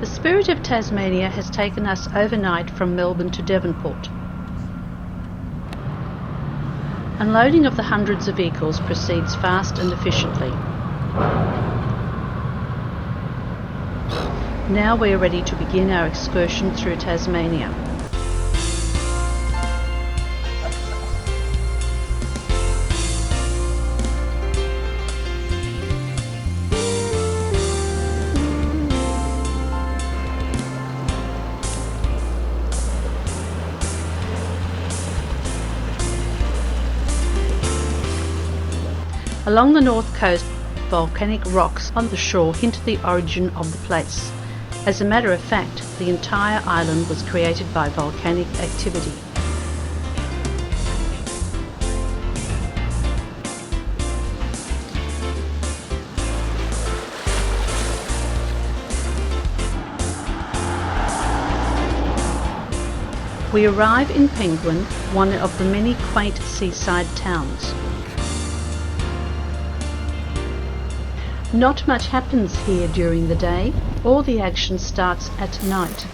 The spirit of Tasmania has taken us overnight from Melbourne to Devonport. Unloading of the hundreds of vehicles proceeds fast and efficiently. Now we are ready to begin our excursion through Tasmania. Along the north coast, volcanic rocks on the shore hint at the origin of the place. As a matter of fact, the entire island was created by volcanic activity. We arrive in Penguin, one of the many quaint seaside towns. Not much happens here during the day. All the action starts at night.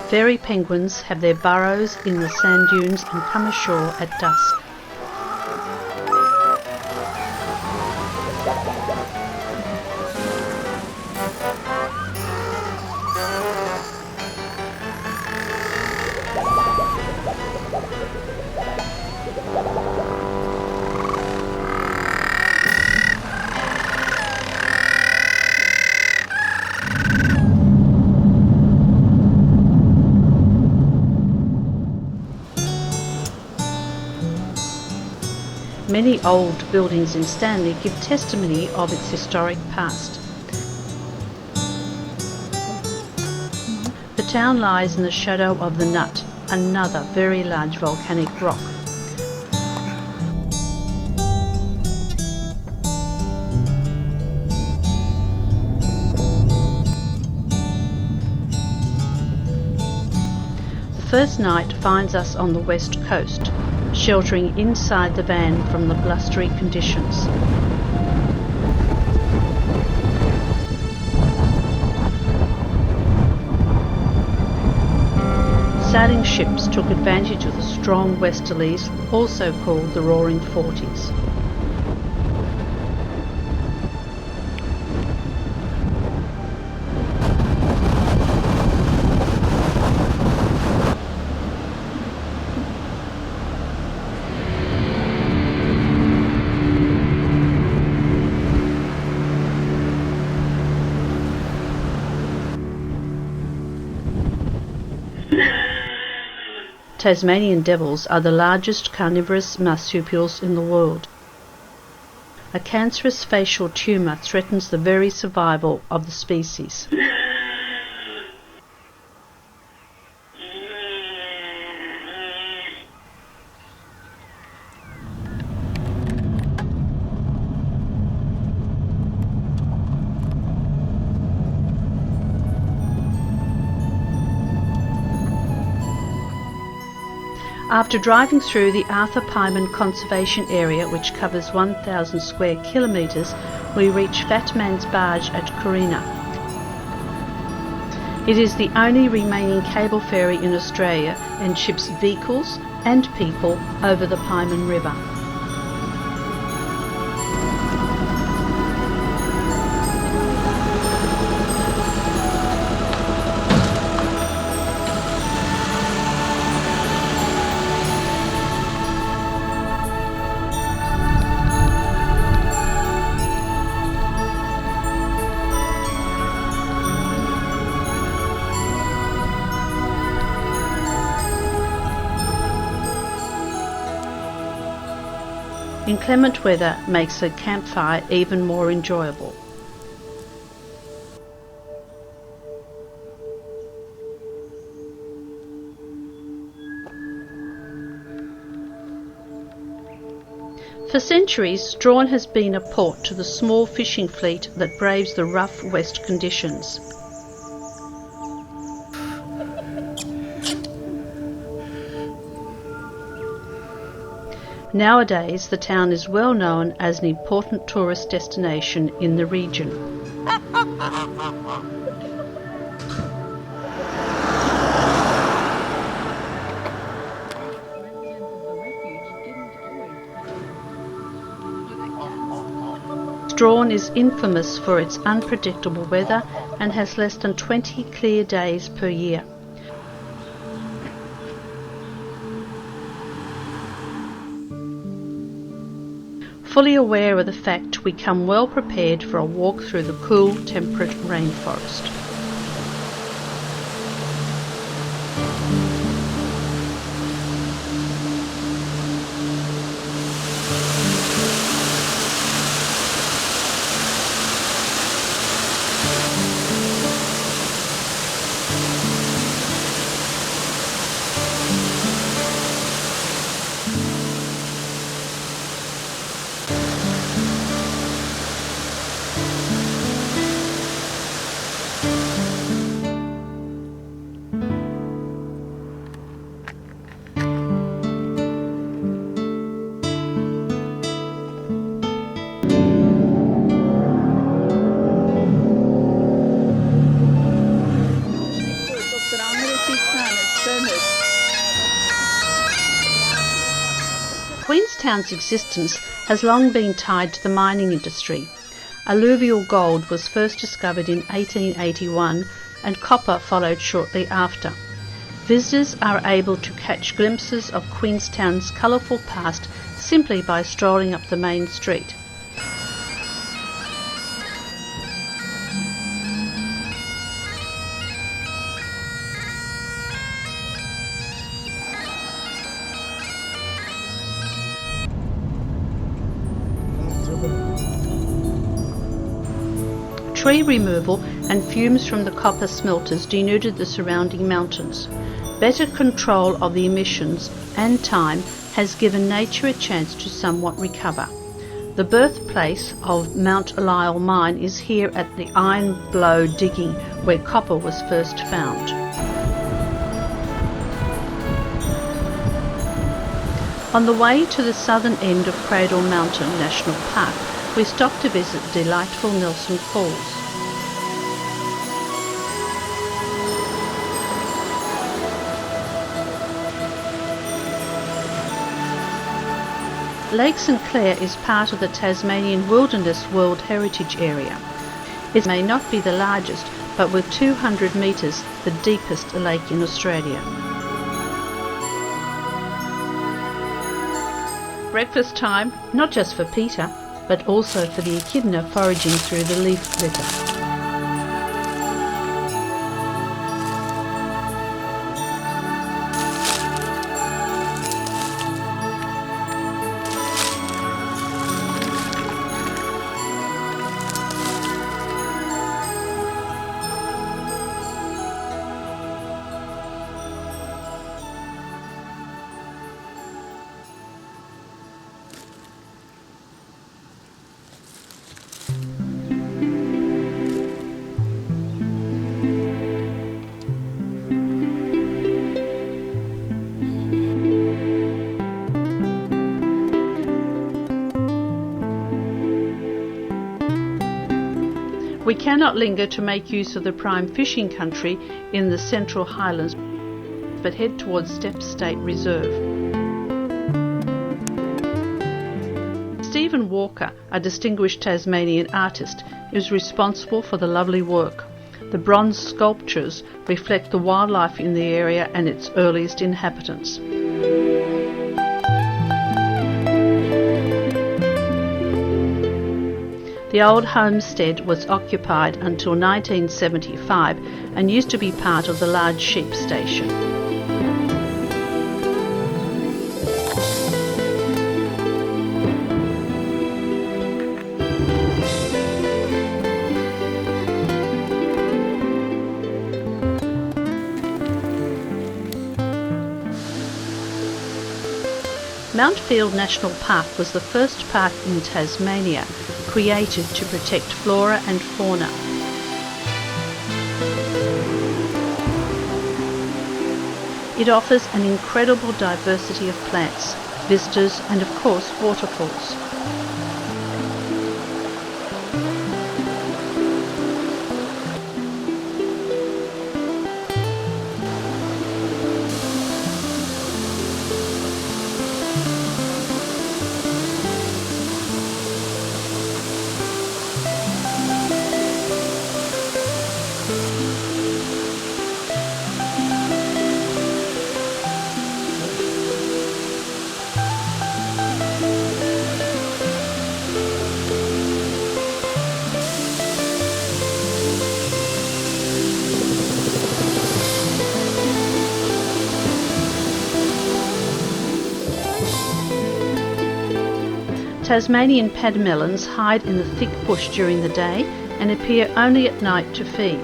Fairy penguins have their burrows in the sand dunes and come ashore at dusk. Many old buildings in Stanley give testimony of its historic past. The town lies in the shadow of the Nut, another very large volcanic rock. The first night finds us on the west coast, sheltering inside the van from the blustery conditions. Sailing ships took advantage of the strong westerlies, also called the Roaring Forties. Tasmanian devils are the largest carnivorous marsupials in the world. A cancerous facial tumour threatens the very survival of the species. After driving through the Pieman Conservation Area, which covers 1,000 square kilometres, we reach Fat Man's Barge at Corina. It is the only remaining cable ferry in Australia and ships vehicles and people over the Pieman River. Inclement weather makes a campfire even more enjoyable. For centuries, Strahan has been a port to the small fishing fleet that braves the rough west conditions. Nowadays, the town is well known as an important tourist destination in the region. Strahan is infamous for its unpredictable weather and has less than 20 clear days per year. Fully aware of the fact, we come well prepared for a walk through the cool, temperate rainforest. Queenstown's existence has long been tied to the mining industry. Alluvial gold was first discovered in 1881 and copper followed shortly after. Visitors are able to catch glimpses of Queenstown's colourful past simply by strolling up the main street. Tree removal and fumes from the copper smelters denuded the surrounding mountains. Better control of the emissions and time has given nature a chance to somewhat recover. The birthplace of Mount Lyell mine is here at the Iron Blow digging where copper was first found. On the way to the southern end of Cradle Mountain National Park, we stopped to visit delightful Nelson Falls. Lake St Clair is part of the Tasmanian Wilderness World Heritage Area. It may not be the largest, but with 200 metres, the deepest lake in Australia. Breakfast time, not just for Peter, but also for the echidna foraging through the leaf litter. We cannot linger to make use of the prime fishing country in the Central Highlands, but head towards Steppe State Reserve. Stephen Walker, a distinguished Tasmanian artist, is responsible for the lovely work. The bronze sculptures reflect the wildlife in the area and its earliest inhabitants. The old homestead was occupied until 1975 and used to be part of the large sheep station. Mount Field National Park was the first park in Tasmania created to protect flora and fauna. It offers an incredible diversity of plants, visitors and of course waterfalls. Tasmanian padmelons hide in the thick bush during the day and appear only at night to feed.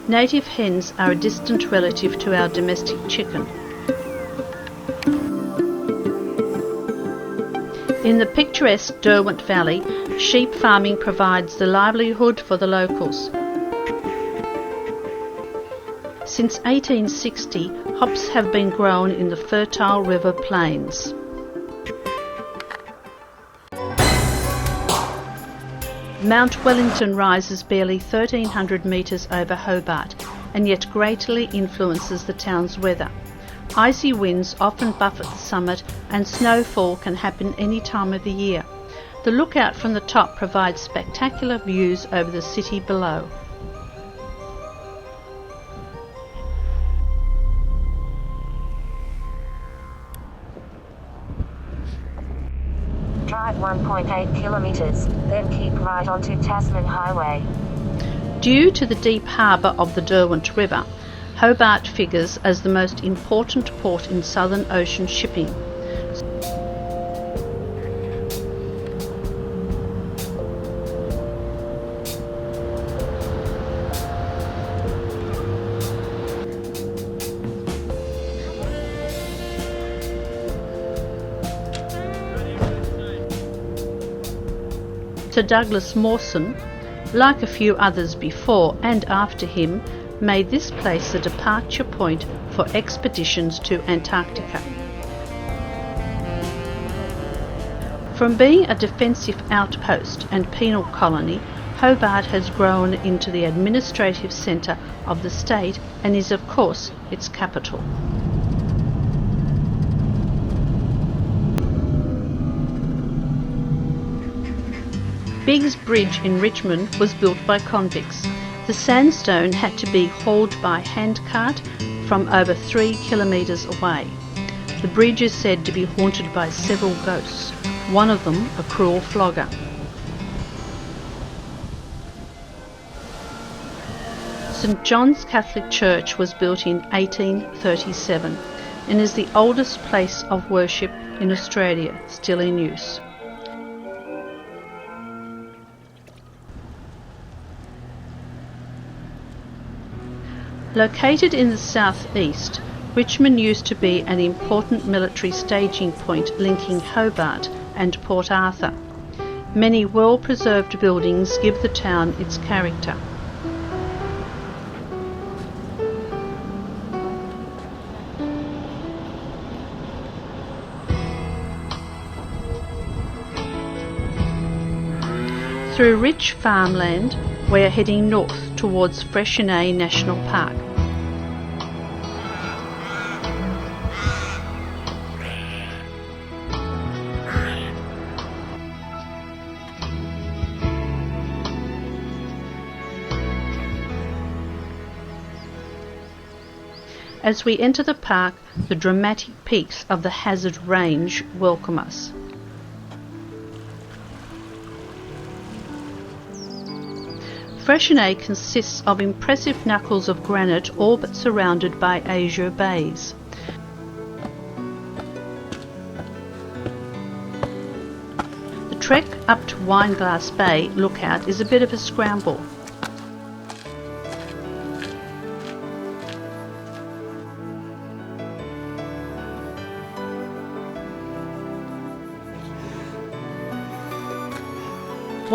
Native hens are a distant relative to our domestic chicken. In the picturesque Derwent Valley, sheep farming provides the livelihood for the locals. Since 1860, hops have been grown in the fertile river plains. Mount Wellington rises barely 1,300 metres over Hobart and yet greatly influences the town's weather. Icy winds often buffet the summit and snowfall can happen any time of the year. The lookout from the top provides spectacular views over the city below. Drive 1.8 kilometres, then keep right onto Tasman Highway. Due to the deep harbour of the Derwent River, Hobart figures as the most important port in Southern Ocean shipping. Sir Douglas Mawson, like a few others before and after him, made this place the departure point for expeditions to Antarctica. From being a defensive outpost and penal colony, Hobart has grown into the administrative centre of the state and is of course its capital. Biggs Bridge in Richmond was built by convicts. The sandstone had to be hauled by handcart from over 3 kilometres away. The bridge is said to be haunted by several ghosts, one of them a cruel flogger. St John's Catholic Church was built in 1837 and is the oldest place of worship in Australia still in use. Located in the southeast, Richmond used to be an important military staging point linking Hobart and Port Arthur. Many well-preserved buildings give the town its character. Through rich farmland, we are heading north towards Freycinet National Park. As we enter the park, the dramatic peaks of the Hazard Range welcome us. Freycinet consists of impressive knuckles of granite all but surrounded by azure bays. The trek up to Wineglass Bay lookout is a bit of a scramble.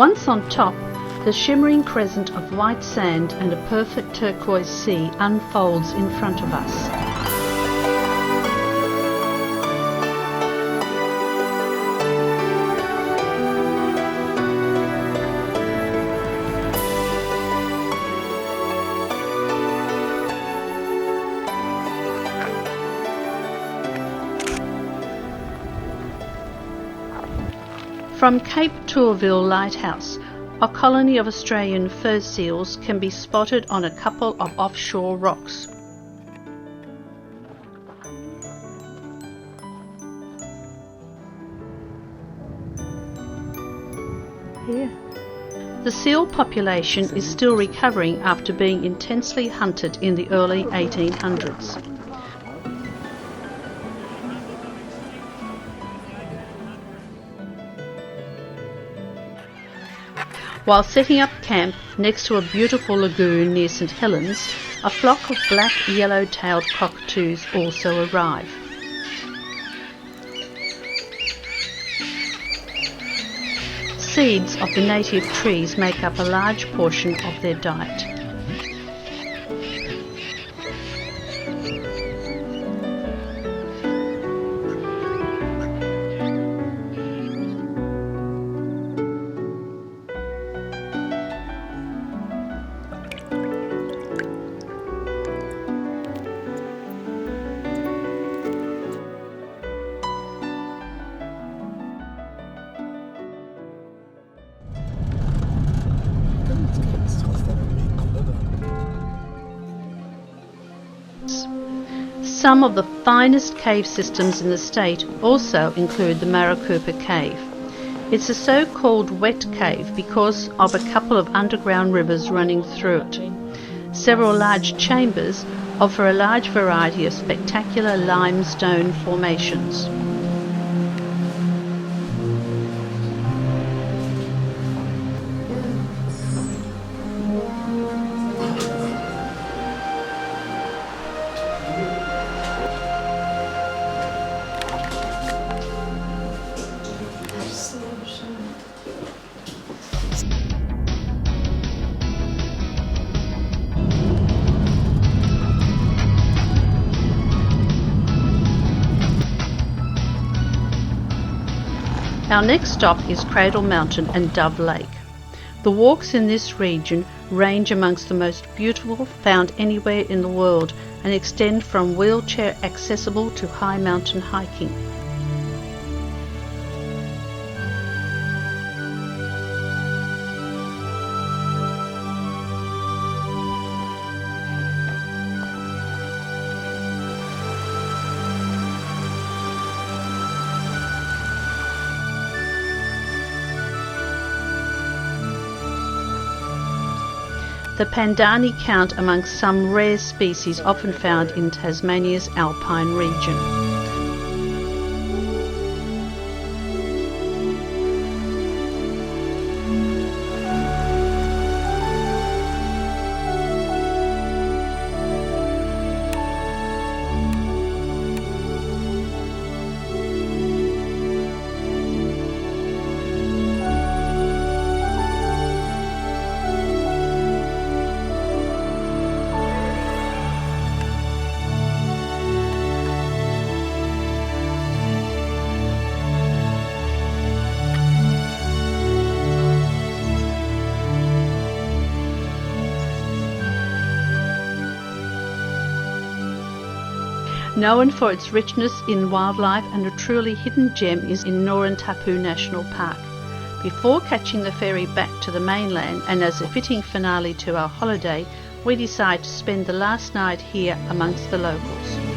Once on top, the shimmering crescent of white sand and a perfect turquoise sea unfolds in front of us. From Cape Tourville Lighthouse, a colony of Australian fur seals can be spotted on a couple of offshore rocks. Here. The seal population is still recovering after being intensely hunted in the early 1800s. While setting up camp next to a beautiful lagoon near St Helens, a flock of black yellow-tailed cockatoos also arrive. Seeds of the native trees make up a large portion of their diet. Some of the finest cave systems in the state also include the Narawntapu Cave. It's a so-called wet cave because of a couple of underground rivers running through it. Several large chambers offer a large variety of spectacular limestone formations. Our next stop is Cradle Mountain and Dove Lake. The walks in this region range amongst the most beautiful found anywhere in the world and extend from wheelchair accessible to high mountain hiking. The Pandani count amongst some rare species often found in Tasmania's alpine region. Known for its richness in wildlife, and a truly hidden gem is in Narawntapu National Park. Before catching the ferry back to the mainland, and as a fitting finale to our holiday, we decide to spend the last night here amongst the locals.